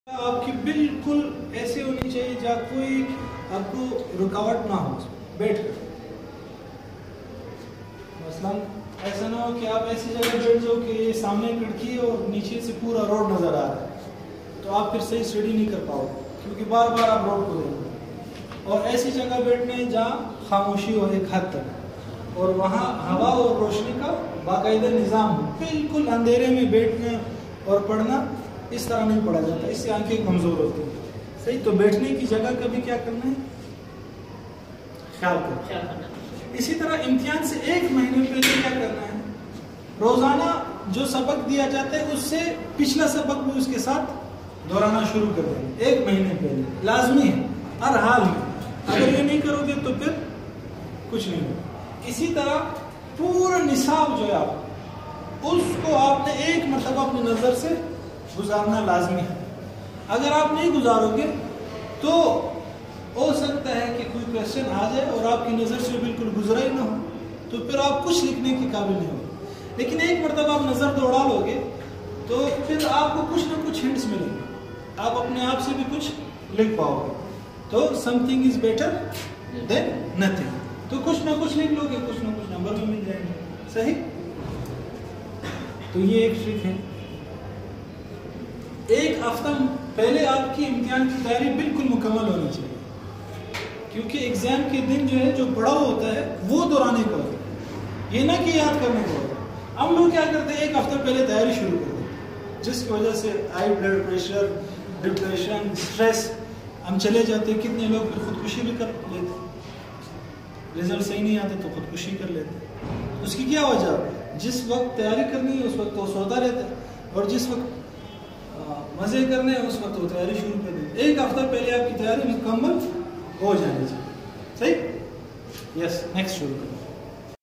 آپ کی بالکل ایسے ہونی چاہیے جہاں کوئی آپ کو رکاوٹ نہ ہو بیٹھ کر. مثلا ایسا نہ ہو کہ آپ ایسی جگہ بیٹھ جاؤ کہ سامنے کھڑکی ہے اور نیچے سے پورا روڈ نظر آ رہا ہے, تو آپ پھر صحیح اسٹڈی نہیں کر پاؤ کیونکہ بار بار آپ روڈ کو دیکھو. اور ایسی جگہ بیٹھنے جہاں خاموشی ہو ایک حد تک, اور وہاں ہوا اور روشنی کا باقاعدہ نظام ہو. بالکل اندھیرے میں بیٹھنا اور پڑھنا اس طرح نہیں پڑھا جاتا, اس سے آنکھیں کمزور ہوتی ہیں. صحیح, تو بیٹھنے کی جگہ کا بھی کیا کرنا ہے, خیال کرنا. اسی طرح امتحان سے 1 مہینے پہلے کیا کرنا ہے, روزانہ جو سبق دیا جاتا ہے اس سے پچھلا سبق بھی اس کے ساتھ دہرانا شروع کر دیں. 1 مہینے پہلے لازمی ہے ہر حال میں. اگر یہ نہیں کرو گے تو پھر کچھ نہیں ہوگا. اسی طرح پورا نصاب جو ہے آپ اس کو آپ نے 1 مرتبہ اپنی نظر سے گزارنا لازمی ہے. اگر آپ نہیں گزارو گے تو ہو سکتا ہے کہ کوئی کوشچن آ جائے اور آپ کی نظر سے بالکل گزرا ہی نہ ہو, تو پھر آپ کچھ لکھنے کے قابل نہیں ہو. لیکن 1 مرتبہ آپ نظر دوڑا لو گے تو پھر آپ کو کچھ نہ کچھ ہنٹس ملیں گے, آپ اپنے آپ سے بھی کچھ لکھ پاؤ گے. تو some thing is better than nothing. تو کچھ نہ کچھ لکھ لو گے, کچھ نہ کچھ نمبر بھی مل جائیں گے. صحیح, تو یہ ایک ٹرک ہے. 1 ہفتہ پہلے آپ کی امتحان کی تیاری بالکل مکمل ہونی چاہیے, کیونکہ ایگزام کے دن جو ہے جو پڑھا ہوتا ہے وہ دہرانے کا ہوتا ہے, یہ نہ کہ یاد کرنے کا ہوتا ہے. ہم لوگ کیا کرتے ہیں 1 ہفتہ پہلے تیاری شروع کر دیتے ہیں, جس کی وجہ سے high blood pressure, depression, stress, ہم چلے جاتے ہیں. کتنے لوگ خودکشی بھی کر لیتے ہیں, رزلٹ صحیح نہیں آتے تو خودکشی کر لیتے ہیں. اس کی کیا وجہ, جس وقت تیاری کرنی ہے اس وقت وہ سوتا رہتا ہے, اور جس وقت مزے کرنے ہیں اس وقت وہ تیاری شروع کر دیتے. 1 ہفتہ پہلے آپ کی تیاری مکمل ہو جانی چاہیے. صحیح, یس, نیکسٹ شروع کریں.